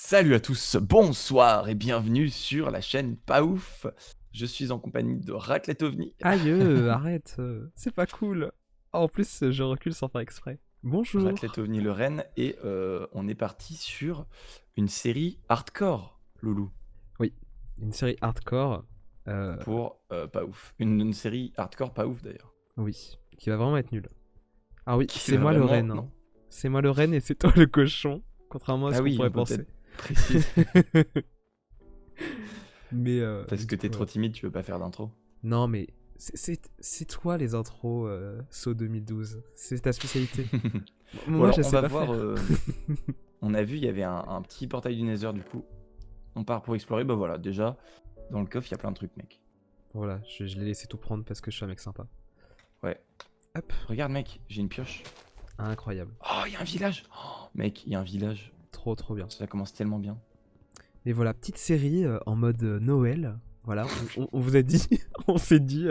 Salut à tous, bonsoir et bienvenue sur la chaîne Pas Ouf. Je suis en compagnie de Raclette OVNI, Aïe, arrête, c'est pas cool. Ah, en plus, je recule sans faire exprès. Raclette Bonjour. OVNI le Rennes, et on est parti sur une série hardcore, Loulou, Oui, une série hardcore, pour Pas Ouf. Une série hardcore Pas Ouf d'ailleurs. oui, qui va vraiment être nulle. Ah oui, Qui c'est va moi le vraiment... renne, Non. hein. C'est moi le renne et c'est toi le cochon, contrairement à ce Ah qu'on oui, pourrait on peut penser. peut-être préciser. Mais Parce que du t'es coup, trop timide, tu veux pas faire d'intro. non, mais c'est toi les intros saut 2012. C'est ta spécialité. Bon Moi, alors je on sais va pas voir, faire. on a vu il y avait un petit portail du Nether du coup. On part pour explorer, bah voilà, déjà, dans le coffre il y a plein de trucs mec. Voilà, je l'ai laissé tout prendre parce que je suis un mec sympa. Ouais. Hop, Regarde mec, j'ai une pioche. incroyable. Oh, il y a un village. Oh, mec, il y a un village. Trop bien. Ça commence tellement bien. Et voilà, petite série en mode Noël. Voilà, on vous a dit, on s'est dit,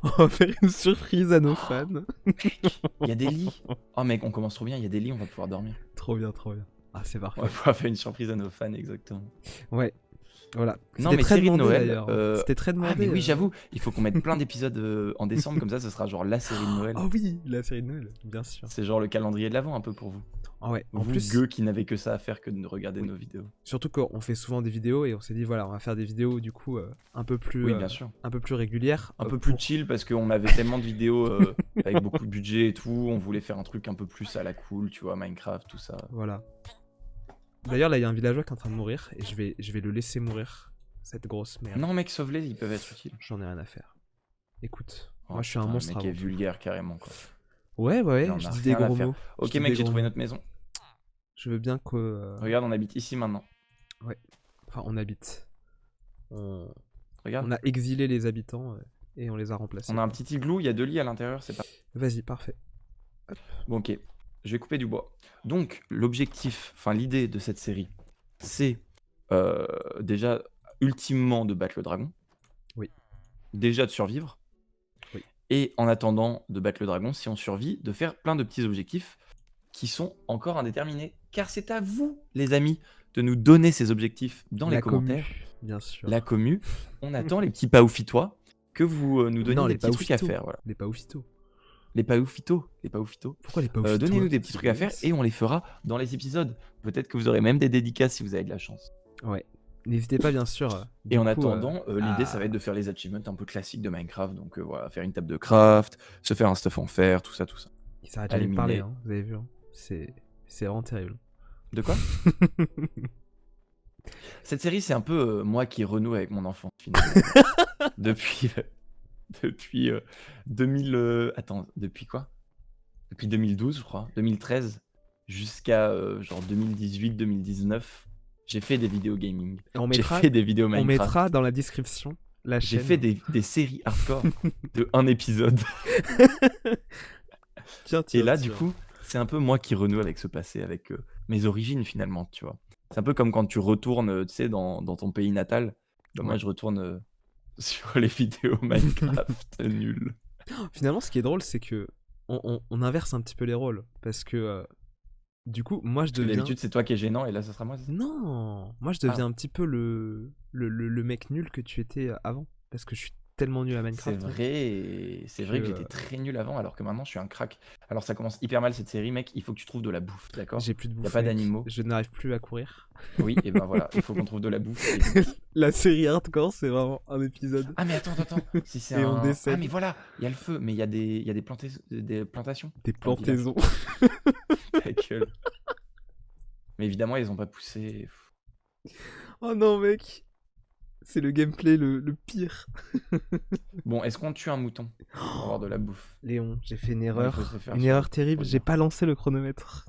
on va faire une surprise à nos fans. Mec, il y a des lits. Oh mec, on commence trop bien, il y a des lits, on va pouvoir dormir. Trop bien, trop bien. Ah, c'est On va parfait. pouvoir faire une surprise à nos fans, exactement. Ouais, voilà. Non C'était mais très série de demandé Noël. d'ailleurs, hein. C'était très Ah mais demandé. oui, j'avoue, il faut qu'on mette plein d'épisodes en décembre, comme ça sera genre la série de Noël. Oh oui, la série de Noël, bien sûr. C'est genre le calendrier de l'Avent un peu pour vous. Ah ouais, en Vous, plus, gueux qui n'avez que ça à faire que de regarder oui. nos vidéos. Surtout qu'on fait souvent des vidéos et on s'est dit, voilà, on va faire des vidéos du coup Oui, bien sûr. un peu plus régulières. Un peu plus Pour... chill parce qu'on avait tellement de vidéos avec beaucoup de budget et tout. On voulait faire un truc un peu plus à la cool, tu vois, Minecraft, tout ça. Voilà. D'ailleurs, là, il y a un villageois qui est en train de mourir et je vais le laisser mourir, cette grosse merde. Non, mec, sauve-les, ils peuvent être utiles. J'en ai rien à faire. Écoute, Oh, moi je suis un putain, monstre le mec avant est tout. vulgaire carrément, quoi. Ouais, Il ouais, en je a dis des rien à gros faire. mots. Ok, Je dis mec, des j'ai gros trouvé mots. notre maison. Je veux bien que. Regarde, on habite ici maintenant. Ouais. Enfin, on habite. On... Regarde. on a exilé les habitants et on les a remplacés. On a un quoi. petit igloo, il y a 2 lits à l'intérieur, c'est pas... Vas-y, parfait. Hop. Bon, ok. Je vais couper du bois. Donc, l'objectif, enfin l'idée de cette série, c'est déjà, ultimement, de battre le dragon. Oui. Déjà de survivre. Oui. Et en attendant de battre le dragon, si on survit, de faire plein de petits objectifs qui sont encore indéterminés. Car c'est à vous, les amis, de nous donner ces objectifs dans les La commentaires. commu, bien sûr. La commu. On attend les petits paoufitois que vous nous donniez Non, des les petits trucs à paoufitos. faire. Voilà. Les paoufitos. Les paoufitos. Les paoufitos. Pourquoi les paoufitos Donnez-nous des C'est petits trucs à faire dégueulasse. et on les fera dans les épisodes. Peut-être que vous aurez même des dédicaces si vous avez de la chance. Ouais. N'hésitez pas, bien sûr. Et du en coup, attendant, l'idée ça va à- être de faire les achievements un peu classiques de Minecraft. Donc voilà, faire une table de craft, se faire un stuff en fer, tout ça, tout ça. Il s'arrête Allez, jamais de parler, miner. hein. Vous avez vu, hein. C'est vraiment terrible. De quoi? Cette série, c'est un peu moi qui renoue avec mon enfance, finalement. depuis depuis 2000. Attends, depuis quoi? Depuis 2012, je crois. 2013 jusqu'à genre 2018-2019. J'ai fait des vidéos gaming. Et on J'ai mettra, fait des vidéos on Minecraft. mettra dans la description la J'ai chaîne. fait des séries hardcore de un épisode. Tiens, Et là, tiens. du coup, c'est un peu moi qui renoue avec ce passé, avec mes origines finalement, tu vois. C'est un peu comme quand tu retournes, tu sais, dans ton pays natal. Bah, moi, Ouais. je retourne sur les vidéos Minecraft nulles. Finalement, ce qui est drôle, c'est que on inverse un petit peu les rôles. Parce que, du coup, moi, je Parce que deviens... d'habitude, c'est toi qui es gênant et là, ça sera moi. Non, moi, je Ah. deviens un petit peu le mec nul que tu étais avant. Parce que je suis tellement nul à C'est Minecraft. mec. vrai, c'est vrai que j'étais très nul avant, alors que maintenant je suis un crack. Alors ça commence hyper mal cette série, mec. Il faut que tu trouves de la bouffe, d'accord? J'ai plus de bouffe. Y a pas mec. d'animaux. Je n'arrive plus à courir. Oui, et ben voilà, il faut qu'on trouve de la bouffe. Et vite. La série hardcore, c'est vraiment un épisode. Ah mais attends, si c'est Et on un... décède. Ah mais voilà, il y a le feu, mais il y a des plantations. Des dans le village. plantaisons. Ta gueule. Mais évidemment, ils ont pas poussé. Oh non, mec. C'est le gameplay le pire. Bon, est-ce qu'on tue un mouton pour avoir de la bouffe? Léon, j'ai fait une il erreur. faut se faire Une sur- erreur terrible, faut le j'ai dire. pas lancé le chronomètre.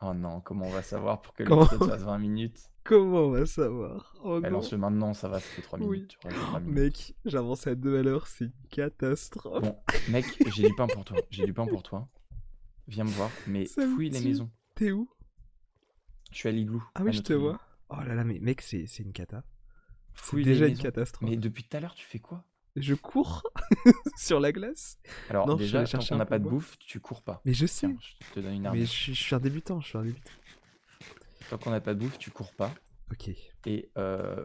Oh non, comment on va savoir pour que Comment l'épisode fasse 20 minutes? Comment on va savoir? Oh Elle non. lance-le maintenant, ça va, ça fait 3 minutes. Oui. Tu rajoutes 3 minutes. Mec, j'avance à 2 à l'heure, c'est une catastrophe. Bon, mec, j'ai du pain pour toi. J'ai du pain pour toi. Viens me voir, mais Ça me fouille les tue. maisons. T'es où? Je suis à l'igloo. Ah oui, à je notre te igloo. vois. Oh là là, mais mec, c'est une cata. C'est Fouille déjà les une maisons. catastrophe. Mais depuis tout à l'heure, tu fais quoi? Je cours sur la glace. Alors Non, je suis déjà, allé tant chercher qu'on un n'a peu pas de de bois. bouffe, tu cours pas. Mais je sais. Tiens, je te donne une arme. Mais je suis un débutant, Tant qu'on n'a pas de bouffe, tu cours pas. Ok, Et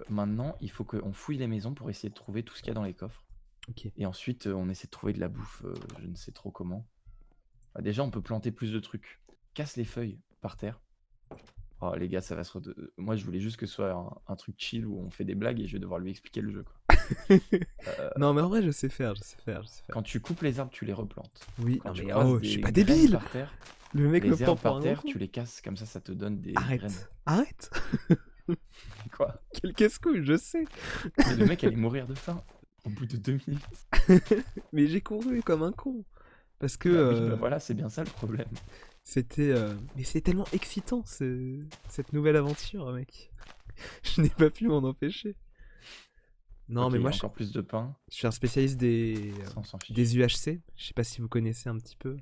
maintenant, il faut qu'on fouille les maisons pour essayer de trouver tout ce qu'il y a dans les coffres. ok. Et ensuite, on essaie de trouver de la bouffe, je ne sais trop comment. Ah, déjà, on peut planter plus de trucs. Casse les feuilles par terre. Oh les gars, ça va moi, je voulais juste que ce soit un truc chill où on fait des blagues et je vais devoir lui expliquer le jeu, quoi. Non, mais en vrai, je sais faire, je sais faire, je sais faire. Quand tu coupes les arbres, tu les replantes. Oui, Quand non tu mais croises oh, je suis des pas graines débile. par terre, Le mec me les prend herbes pour par un terre, enfant. tu les casses, comme ça te donne des graines. Arrête, Quoi? quel casse-couille, je sais. Et le mec allait mourir de faim au bout de 2 minutes. Mais j'ai couru comme un con. Parce que Bah oui, bah voilà, c'est bien ça le problème. c'était... Mais c'est tellement excitant, cette nouvelle aventure, mec. Je n'ai pas pu m'en empêcher. Non, Ok, mais il y a moi, encore plus de pain, je suis un spécialiste ça on s'en fiche. des UHC. Je sais pas si vous connaissez un petit peu.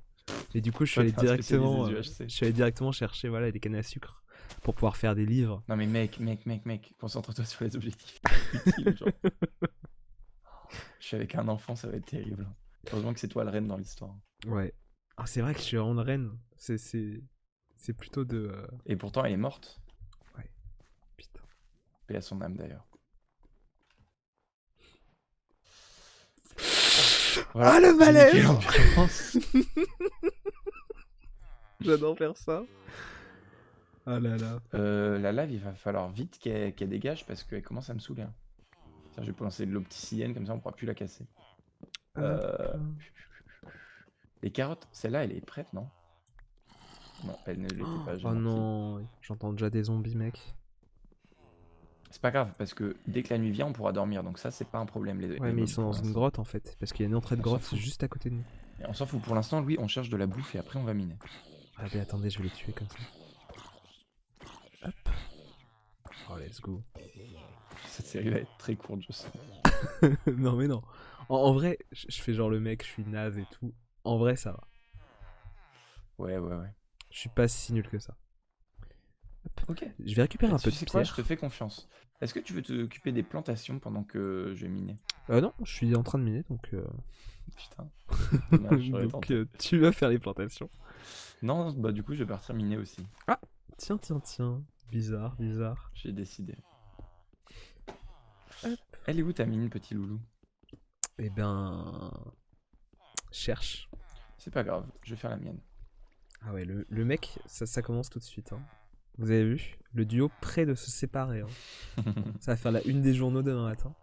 Et du coup, je suis Toi, allé t'es un spécialiste directement, des UHC. je suis allé directement chercher voilà, des cannes à sucre pour pouvoir faire des livres. Non mais mec, concentre-toi sur les objectifs utiles, genre. Je suis avec un enfant, ça va être terrible. Heureusement que c'est toi le reine dans l'histoire. Ouais. Ah, c'est vrai que je suis en reine. C'est plutôt de... Et pourtant, elle est morte. Ouais. Putain. Paix à son âme d'ailleurs. Ah, le j'ai malaise. niqué l'ambiance. J'adore faire ça. Ah là là. La lave, il va falloir vite qu'elle dégage parce qu'elle commence à me saouler, hein. Tiens, je vais lancer de l'opticien, comme ça on pourra plus la casser. Les carottes, celle-là, elle est prête, non? Non, elle ne l'était pas, j'ai Oh menti. non, j'entends déjà des zombies, mec. C'est pas grave, parce que dès que la nuit vient, on pourra dormir, donc ça, c'est pas un problème. Ouais, mais ils sont dans une grotte en fait, parce qu'il y a une entrée de On s'en grotte fout. juste à côté de nous. Et on s'en fout, pour l'instant, Louis, on cherche de la bouffe et après on va miner. Ah mais attendez, je vais les tuer comme ça. Hop. Oh, let's go. Cette série va être très courte, je sais. Non mais non. En vrai, je fais genre le mec, je suis naze et tout. En vrai, ça va. Ouais. Je suis pas si nul que ça. Ok. Je vais récupérer un peu Tu de sais quoi, pierre. je te fais confiance. Est-ce que tu veux t'occuper des plantations pendant que je vais miner? Non, je suis en train de miner, donc... Putain. Dommage, j'aurais donc tenté. tu vas faire les plantations. Non, bah du coup, je vais partir miner aussi. Ah, tiens. Bizarre. J'ai décidé. Hop. Elle est où ta mine, petit loulou? Eh ben... Cherche. C'est pas grave, je vais faire la mienne. Ah ouais, le mec, ça commence tout de suite. Hein. Vous avez vu? Le duo près de se séparer. Hein. Ça va faire la une des journaux demain matin.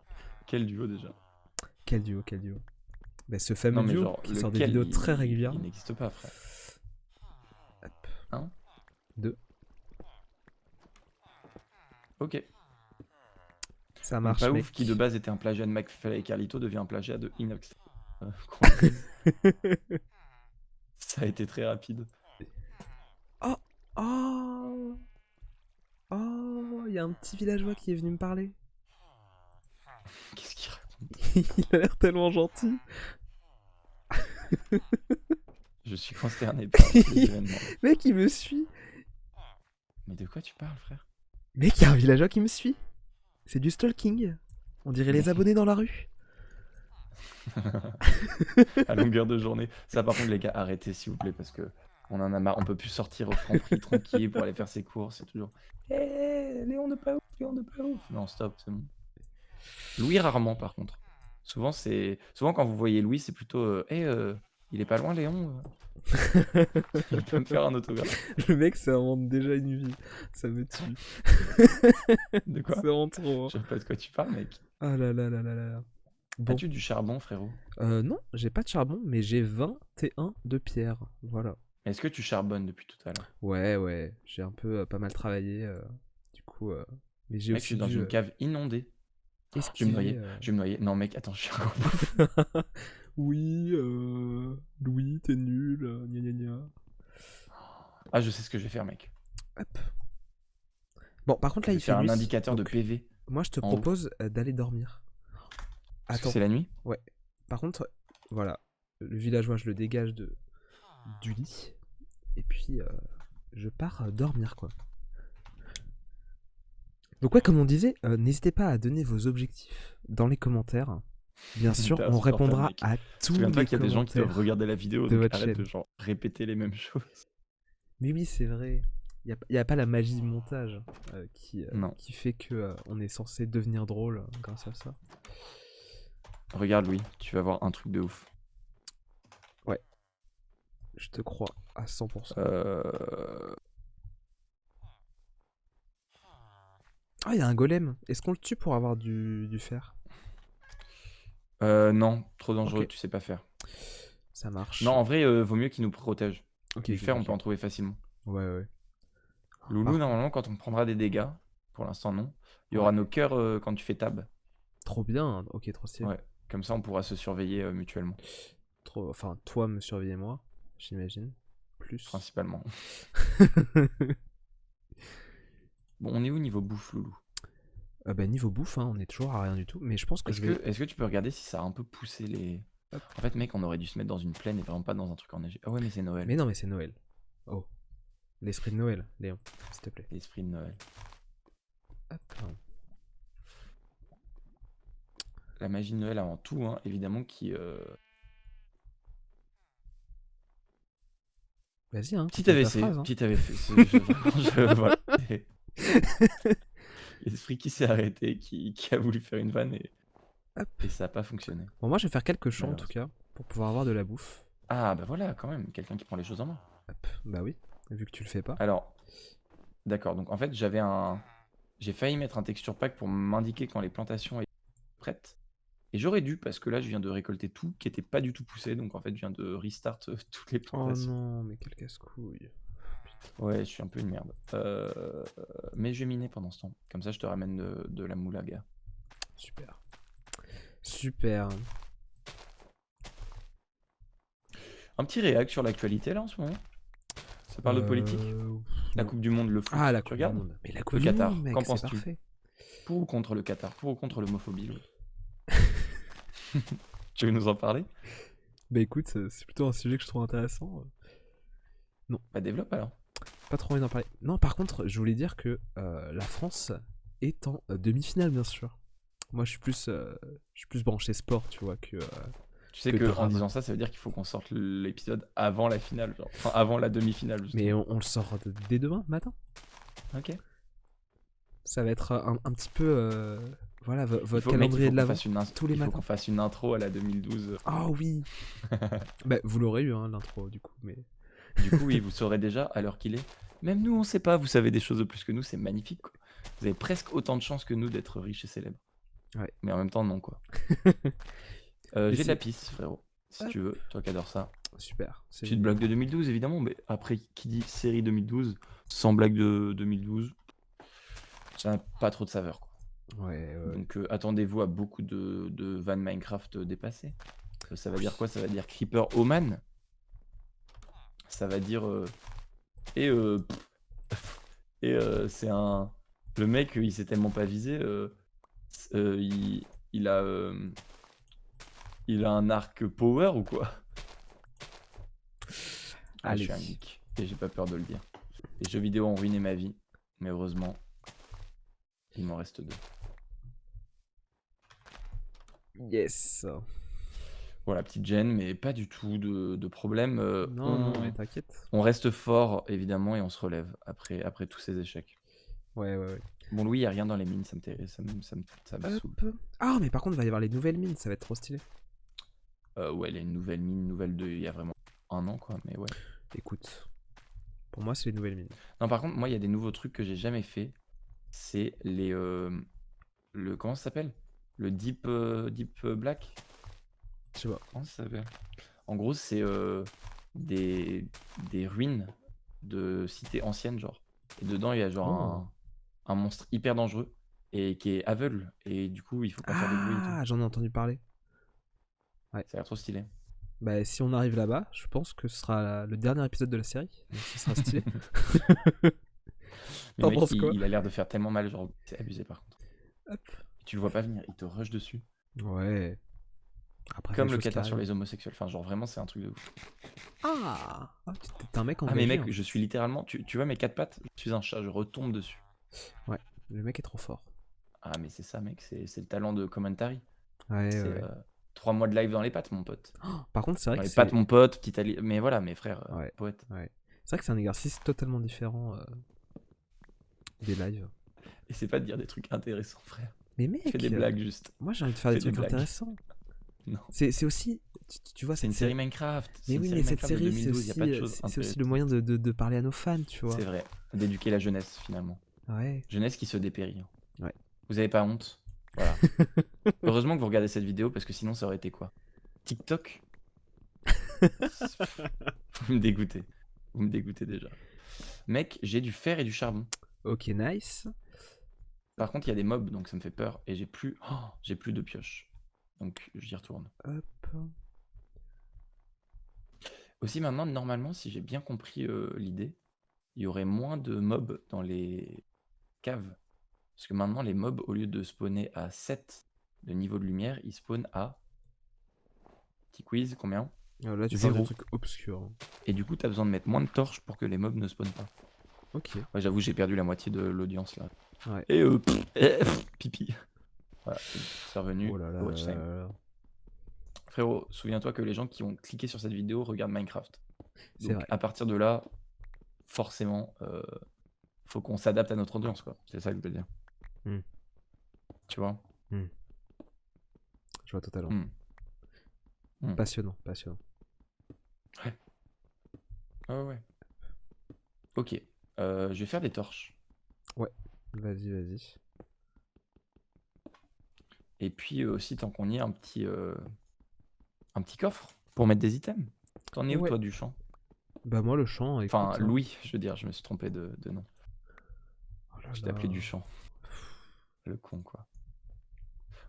Quel duo déjà? Quel duo? Bah, ce fameux Non mais duo genre, qui sort des lequel, vidéos très régulièrement. Il n'existe pas, frère. Hop. 1, 2. Ok. Ça Donc, marche, pas mec. ouf, qui de base était un plagiat de McFly et Carlito devient un plagiat de Inox. Ça a été très rapide. Oh, il y a un petit villageois qui est venu me parler. Qu'est-ce qu'il raconte? Il a l'air tellement gentil. Je suis consterné par les événements. Mec, il me suit. Mais de quoi tu parles, frère? Mec, il y a un villageois qui me suit. C'est du stalking. On dirait les abonnés dans la rue. À longueur de journée. Ça, par contre, les gars, arrêtez s'il vous plaît, parce que on en a marre. On peut plus sortir au Franprix tranquille pour aller faire ses courses. C'est toujours Léon de pas ouf. Non, stop, c'est bon. Louis, rarement, par contre. Souvent, quand vous voyez Louis, c'est plutôt il est pas loin, Léon. Il peut me faire un autographe. Le mec, ça invente déjà une vie. Ça me tue. De quoi? C'est vraiment trop. Je sais pas de quoi tu parles, mec. Ah là là. Bon. As-tu du charbon, frérot? Non, j'ai pas de charbon, mais j'ai 21 de pierre. Voilà. Est-ce que tu charbonnes depuis tout à l'heure? Ouais. J'ai un peu pas mal travaillé. Du coup. Mais j'ai Mec, je aussi suis dans une cave inondée. Je vais me noyer. Non, mec, attends, je suis encore bouffe. Oui, Louis, t'es nul. Gna. Ah, je sais ce que je vais faire, mec. Hop. Bon, par contre, là, Je il vais fait faire un nuit, indicateur de donc PV. Moi, je te en propose d'aller dormir. Parce que Attends. c'est la nuit? Ouais. Par contre, voilà. Le villageois, je le dégage du lit. Et puis, je pars dormir, quoi. Donc ouais, comme on disait, n'hésitez pas à donner vos objectifs dans les commentaires. Bien sûr, T'es on répondra insupportable, mec. à tous Souviens-toi les qu'il y a des gens qui doivent commentaires. regarder la vidéo, de donc votre arrête chaîne. de genre répéter les mêmes choses. Mais oui, c'est vrai. y a pas la magie du montage Non. qui fait que on est censé devenir drôle grâce à ça. Regarde, Louis, tu vas voir un truc de ouf. Ouais, je te crois à 100%. Euh... Ah, il y a un golem. Est-ce qu'on le tue pour avoir du fer? non, trop dangereux, Ok, tu sais pas faire. ça marche. Non, en vrai, vaut mieux qu'il nous protège. Ok, Du ok, fer, on ok. peut en trouver facilement. Ouais, ouais. Loulou, Par contre, normalement, quand on prendra des dégâts, pour l'instant non, il y ouais. aura nos cœurs quand tu fais tab. Trop bien. Ok, trop stylé. Ouais, comme ça on pourra se surveiller mutuellement, Trop... Enfin, toi me surveiller moi, j'imagine. Plus. principalement. Bon, on est où niveau bouffe, Loulou? Bah, niveau bouffe, hein, on est toujours à rien du tout. Mais je pense que Est-ce que tu peux regarder si ça a un peu poussé les... Hop. En fait, mec, on aurait dû se mettre dans une plaine et vraiment pas dans un truc enneigé. Ah ouais, mais c'est Noël. Mais non, mais c'est Noël. Oh. L'esprit de Noël, Léon, s'il te plaît. L'esprit de Noël. Hop. La magie de Noël avant tout, hein, évidemment, qui... Vas-y, hein. Petit continue ta AVC, phrase, hein. petit AVC. Voilà. L'esprit qui s'est arrêté, qui a voulu faire une vanne Hop. et ça a pas fonctionné. Bon, moi, je vais faire quelques chants en tout cas pour pouvoir avoir de la bouffe. Ah bah voilà, quand même, quelqu'un qui prend les choses en main. Hop. Bah oui, vu que tu le fais pas. Alors, d'accord, donc en fait, j'ai failli mettre un texture pack pour m'indiquer quand les plantations étaient prêtes. Et j'aurais dû, parce que là, je viens de récolter tout qui était pas du tout poussé, donc en fait, je viens de restart toutes les Oh plantations. non, mais quel casse-couille. Ouais, je suis un peu une merde. Mais je vais miner pendant ce temps. Comme ça, je te ramène de la moulaga. Super. Super. Un petit réac sur l'actualité là en ce moment. Ça parle de politique. La non. Coupe du Monde, le foot. Ah, la tu Coupe du regardes Monde. Mais la Coupe Le du Qatar, Monde, mec, qu'en c'est penses-tu? parfait. Pour ou contre le Qatar? Pour ou contre l'homophobie, Louis? Tu veux nous en parler? Bah écoute, c'est plutôt un sujet que je trouve intéressant. Non, Bah développe alors. pas trop envie d'en parler. Non, par contre, je voulais dire que la France est en demi-finale, bien sûr. Moi, je suis plus branché sport, tu vois, que... Tu sais que que en drame. disant ça, ça veut dire qu'il faut qu'on sorte l'épisode avant la finale, genre. Enfin avant la demi-finale. Justement. Mais on le sort dès demain matin. Ok. Ça va être un petit peu... voilà, votre Mec, calendrier de qu'on l'avant, fasse une tous les il faut matins. qu'on fasse une intro à la 2012. Ah oui. Bah, vous l'aurez eu, hein, l'intro, du coup, mais... Du coup, oui, vous saurez déjà à l'heure qu'il est. Même nous, on sait pas. Vous savez des choses de plus que nous, c'est magnifique. Quoi. Vous avez presque autant de chances que nous d'être riches et célèbres. Ouais. Mais en même temps, non, quoi. J'ai de la pisse, frérot. Si tu veux, toi qui adores ça. Super. Petite blague de 2012, évidemment. Mais après, qui dit série 2012, sans blague de 2012, ça n'a pas trop de saveur, quoi. Ouais. Donc, attendez-vous à beaucoup de vannes Minecraft dépassées. Ça va dire quoi? Ça va dire Creeper Oman. Ça va dire... c'est un... Le mec, il s'est tellement pas visé, il a un arc power ou quoi? Ah, je suis un geek et j'ai pas peur de le dire. Les jeux vidéo ont ruiné ma vie, mais heureusement, il m'en reste 2. Yes. Voilà, petite gêne, mais pas du tout de problème. Non, mais t'inquiète. On reste fort, évidemment, et on se relève après tous ces échecs. Ouais. Bon, Louis, il n'y a rien dans les mines, ça me saoule. Ah, mais par contre, il va y avoir les nouvelles mines, ça va être trop stylé. Ouais, il y a une nouvelle mine, il y a vraiment 1 an, quoi, mais ouais. Écoute, pour moi, c'est les nouvelles mines. Non, par contre, moi, il y a des nouveaux trucs que j'ai jamais fait. C'est les... comment ça s'appelle? Le Deep Black? Je sais pas. Comment ça s'appelle? En gros, c'est des ruines de cités anciennes, genre. Et dedans, il y a genre un monstre hyper dangereux et qui est aveugle. Et du coup, il faut pas faire de bruit et tout. Ah, j'en ai entendu parler. Ouais. Ça a l'air trop stylé. Bah, si on arrive là-bas, je pense que ce sera le dernier épisode de la série. Donc, ce sera stylé. Le mec, il a l'air de faire tellement mal, genre, c'est abusé par contre. Hop. Tu le vois pas venir, il te rush dessus. Ouais. Après, comme le Qatar sur les homosexuels. Enfin, genre, vraiment, c'est un truc de ouf. Ah, t'es un mec engagé. Ah, mais mec, je suis littéralement... Tu vois mes 4 pattes? Je suis un chat, je retombe dessus. Ouais, le mec est trop fort. Ah, mais c'est ça, mec, c'est le talent de commentary. Ouais, c'est 3 mois de live dans les pattes, mon pote. Par contre, c'est vrai dans que les pattes, mon pote, petit mais voilà, mes frères, ouais. poètes. Ouais. C'est vrai que c'est un exercice totalement différent des lives. Essaie pas de dire des trucs intéressants, frère. Mais Fais des mec, blagues juste. moi j'ai envie de faire des Fais des trucs blagues. intéressants. Non. C'est aussi, tu vois, C'est une cette série série. Minecraft. C'est Mais une oui, série mais cette Minecraft de série, c'est 2012. Il y a pas de aussi, choses c'est aussi intéressantes. le moyen de parler à nos fans, tu vois. C'est vrai. D'éduquer la jeunesse, finalement. Ouais. Jeunesse qui se dépérit. Hein. Ouais. Vous avez pas honte? Voilà. Heureusement que vous regardez cette vidéo parce que sinon ça aurait été quoi? TikTok? Vous me dégoûtez. Vous me dégoûtez déjà. Mec, j'ai du fer et du charbon. Ok, nice. Par contre, il y a des mobs, donc ça me fait peur. Et j'ai plus de pioche. Donc j'y retourne. Hop. Aussi maintenant, normalement, si j'ai bien compris l'idée, il y aurait moins de mobs dans les caves. Parce que maintenant, les mobs, au lieu de spawner à 7 de niveau de lumière, ils spawnent à... Petit quiz, combien? Là, tu parles de 0. trucs obscurs. Et du coup, t'as besoin de mettre moins de torches pour que les mobs ne spawnent pas. Ok. Ouais, j'avoue, j'ai perdu la moitié de l'audience là. Ouais. Et pipi. Voilà, c'est revenu Oh là là au watch là time. là là. Frérot, souviens-toi que les gens qui ont cliqué sur cette vidéo regardent Minecraft. C'est Donc vrai. à partir de là, forcément, faut qu'on s'adapte à notre audience, quoi. C'est ça que je veux dire. Hmm. Tu vois? Je vois totalement. Hmm. Passionnant, passionnant. Ouais. Ouais. Ok. Je vais faire des torches. Ouais. Vas-y, vas-y. Et puis aussi, tant qu'on y est, un petit coffre pour mettre des items. T'en es où, Ouais. toi, du champ? Bah moi, le chant, écoute. Enfin, Louis, je veux dire, je me suis trompé de nom. Oh là Je t'ai là. appelé Duchamp. Le con, quoi.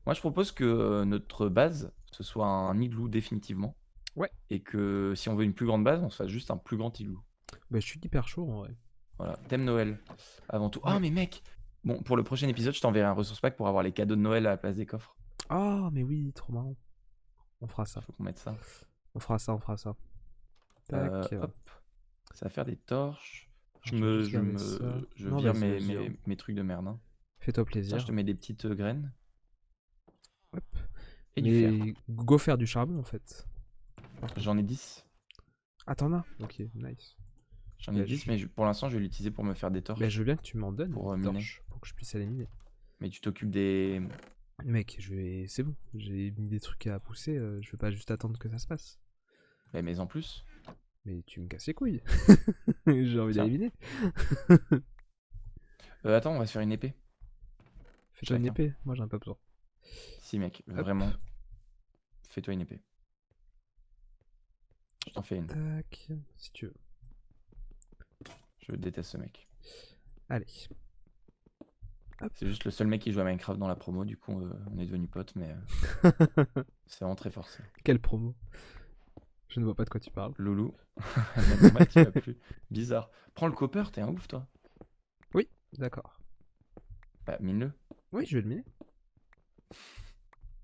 Moi, je propose que notre base, ce soit un igloo définitivement. Ouais. Et que si on veut une plus grande base, on se fasse juste un plus grand igloo. Bah je suis hyper chaud en vrai. Voilà, thème Noël, avant tout. Ouais. Ah, mais mec! Bon, pour le prochain épisode, je t'enverrai un ressource pack pour avoir les cadeaux de Noël à la place des coffres. Ah, mais oui, trop marrant. On fera ça. Faut qu'on mette ça. On fera ça, on fera ça. Tac. Hop. Ça va faire des torches. Je Je vais juste garder ça. Non, vire vas-y, vas-y, hein. mes trucs de merde. Hein. Fais-toi Tiens, plaisir. je te mets des petites graines. Hop. Et du fer. Mais go faire du charbon en fait. J'en ai 10. Ah, t'en as? Ok, nice. J'en ai 10, mais pour l'instant, je vais l'utiliser pour me faire des torches. Bah, je veux bien que tu m'en donnes pour des miner. torches pour que je puisse aller miner. Mais tu t'occupes des... Mec, c'est bon. J'ai mis des trucs à pousser. Je vais pas juste attendre que ça se passe. Bah, mais en plus. Mais tu me casses les couilles. J'ai envie d'aller miner. Attends, on va se faire une épée. Fais-toi une épée. Moi, j'en ai pas besoin. Si, mec, Hop. vraiment. Fais-toi une épée. Je t'en fais une. Tac, si tu veux. Je déteste ce mec. Allez. Hop. C'est juste le seul mec qui joue à Minecraft dans la promo, du coup on est devenus potes, mais c'est vraiment très forcé. Quelle promo? Je ne vois pas de quoi tu parles. Loulou, normal, tu l'as plus. Bizarre. Prends le copper, t'es un ouf toi. Oui, d'accord. Bah mine-le. Oui, je vais le miner.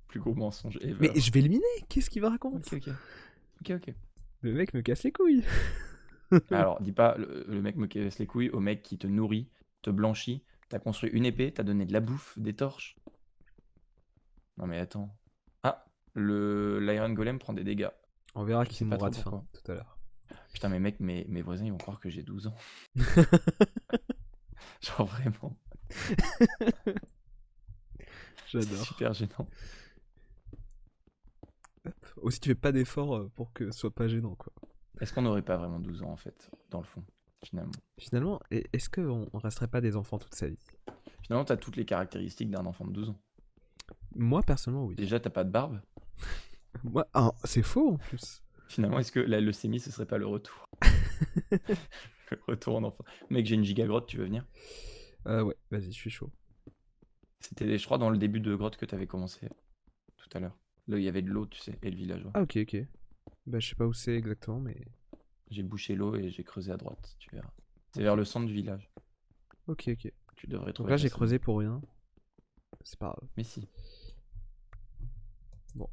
Plus gros mensonge ever. Mais je vais le miner. Qu'est-ce qu'il me raconte? Ok. Le mec me casse les couilles. Alors, dis pas le mec me casse les couilles au mec qui te nourrit, te blanchit, t'as construit une épée, t'as donné de la bouffe, des torches. Non mais attends. Ah, l'Iron Golem prend des dégâts. On verra Je qui sais pas mourra de trop faim tout à l'heure. Putain mais mec, mes voisins ils vont croire que j'ai 12 ans. Genre vraiment. C'est J'adore. super gênant. Hop. Aussi, tu fais pas d'effort pour que ce soit pas gênant, quoi. Est-ce qu'on n'aurait pas vraiment 12 ans en fait, dans le fond, finalement? Finalement, est-ce qu'on resterait pas des enfants toute sa vie? Finalement, t'as toutes les caractéristiques d'un enfant de 12 ans. Moi, personnellement, oui. Déjà, t'as pas de barbe. Moi, ah, c'est faux en plus. Finalement, est-ce que la leucémie, ce serait pas le retour? Le retour en enfant. Mec, j'ai une giga grotte, tu veux venir? Ouais, vas-y, je suis chaud. C'était, je crois, dans le début de grotte que t'avais commencé tout à l'heure. Là, il y avait de l'eau, tu sais, et le villageois. Ah, ok. Bah, je sais pas où c'est exactement, mais... J'ai bouché l'eau et j'ai creusé à droite, tu verras. C'est vers le centre du village. Ok. Tu devrais Donc trouver là, j'ai facilement. creusé pour rien. C'est pas grave. Mais si. Bon.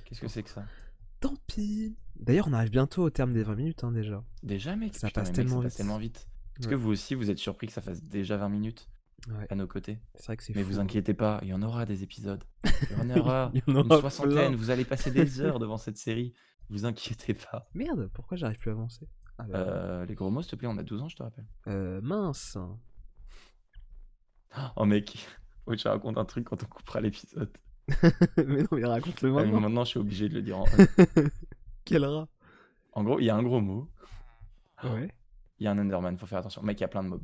Qu'est-ce que c'est que ça? Tant pis. D'ailleurs, on arrive bientôt au terme des 20 minutes, hein, déjà. Déjà, mec, Ça putain, passe mais mec, tellement ça vite. passe tellement vite. Est-ce Ouais. que vous aussi, vous êtes surpris que ça fasse déjà 20 minutes Ouais. à nos côtés? C'est vrai que c'est Mais fou. vous inquiétez pas, il y en aura des épisodes. Il y en aura Il y en une aura soixantaine, plein. vous allez passer des heures devant cette série. Vous inquiétez pas. Merde, pourquoi j'arrive plus à avancer? Ah, bah, Les gros mots, s'il te plaît, on a 12 ans, je te rappelle. mince. Oh mec, faut que je te raconte un truc quand on coupera l'épisode. Mais non, mais raconte-le Ah, mais maintenant. maintenant, je suis obligé de le dire. Quel rat. En gros, il y a un gros mot. Ouais. Il y a un Enderman, faut faire attention. Mec, il y a plein de mobs.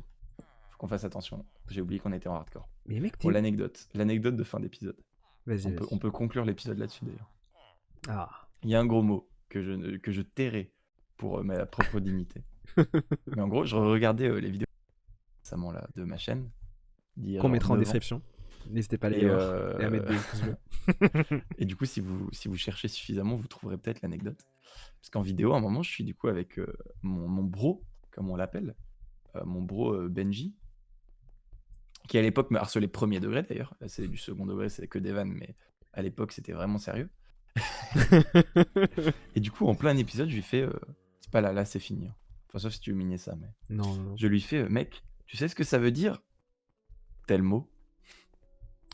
Faut qu'on fasse attention. J'ai oublié qu'on était en hardcore. Mais mec, Pour t'es. l'anecdote de fin d'épisode. Vas-y, On vas-y. peut conclure l'épisode là-dessus d'ailleurs. Ah. Il y a un gros mot que je tairai pour ma propre dignité. Mais en gros, je regardais les vidéos récemment là, de ma chaîne. Qu'on mettra en 9 ans. description. N'hésitez pas à Et, aller voir. Et à mettre des pouces bleus. et du coup, si vous cherchez suffisamment, vous trouverez peut-être l'anecdote. Parce qu'en vidéo, à un moment, je suis du coup avec mon bro, comme on l'appelle, mon bro Benji, qui à l'époque me harcelait premier degré d'ailleurs. Là, c'est du second degré, c'est que des vannes, mais à l'époque, c'était vraiment sérieux. Et du coup, en plein épisode, je lui fais c'est pas là, c'est fini. Enfin, sauf si tu veux miner ça, mais. Non, non. Je lui fais mec, tu sais ce que ça veut dire tel mot?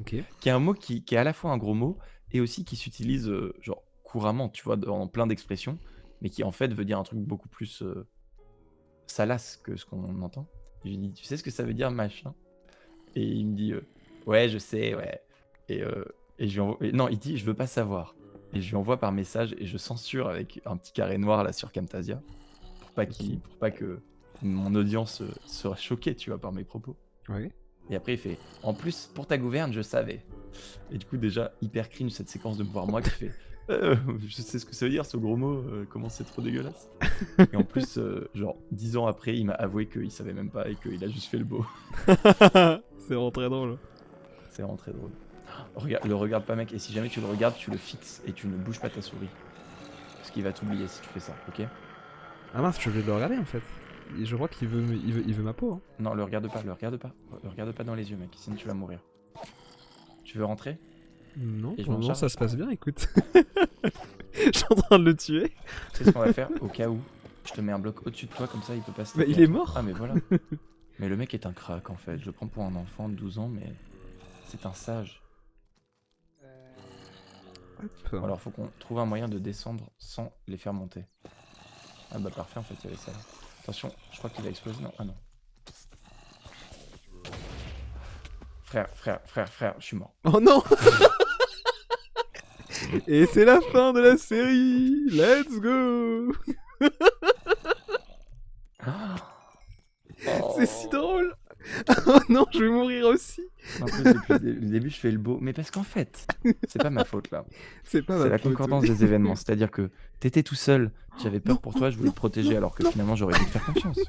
Ok. Qui est un mot qui est à la fois un gros mot et aussi qui s'utilise genre couramment, tu vois, dans plein d'expressions, mais qui en fait veut dire un truc beaucoup plus salace que ce qu'on entend. Et je lui dis, tu sais ce que ça veut dire machin? Et il me dit, ouais, je sais, ouais. Et je lui envoie, non, il dit, je veux pas savoir. Et je lui envoie par message et je censure avec un petit carré noir là sur Camtasia pour pas que mon audience soit choquée, tu vois, par mes propos. Ouais. Et après, il fait en plus, pour ta gouverne, je savais. Et du coup, déjà, hyper cringe cette séquence de me voir moi qui fait je sais ce que ça veut dire ce gros mot, comment c'est trop dégueulasse. Et en plus, genre 10 ans après, il m'a avoué qu'il savait même pas et qu'il a juste fait le beau. C'est vraiment très drôle. C'est vraiment très drôle. Le regarde pas, mec, et si jamais tu le regardes, tu le fixes et tu ne bouges pas ta souris. Parce qu'il va t'oublier si tu fais ça, ok? Ah mince, je vais le regarder en fait. Et je crois qu'il veut, il veut ma peau. Hein. Non, le regarde pas, le regarde pas. Le regarde pas dans les yeux, mec, sinon tu vas mourir. Tu veux rentrer? Non, Et je pour m'en le moment, charge. ça se passe bien, écoute. Je suis en train de le tuer. Tu sais ce qu'on va faire au cas où? Je te mets un bloc au-dessus de toi, comme ça il peut pas se Mais taper il à est toi. mort. Ah, mais voilà. Mais le mec est un crack en fait. Je le prends pour un enfant de 12 ans, mais c'est un sage. Hop. Alors, faut qu'on trouve un moyen de descendre sans les faire monter. Ah bah parfait, en fait, il y avait ça. Attention, je crois qu'il va exploser. Non, ah non. Frère, je suis mort. Oh non. Et c'est la fin de la série. Let's go. C'est si drôle. Oh non, je vais mourir aussi. En plus, depuis le début, je fais le beau. Mais parce qu'en fait, c'est pas ma faute là. C'est pas C'est ma la faute. concordance des événements. C'est-à-dire que t'étais tout seul, j'avais peur Non, pour toi, je voulais te protéger, alors que finalement j'aurais dû te faire confiance.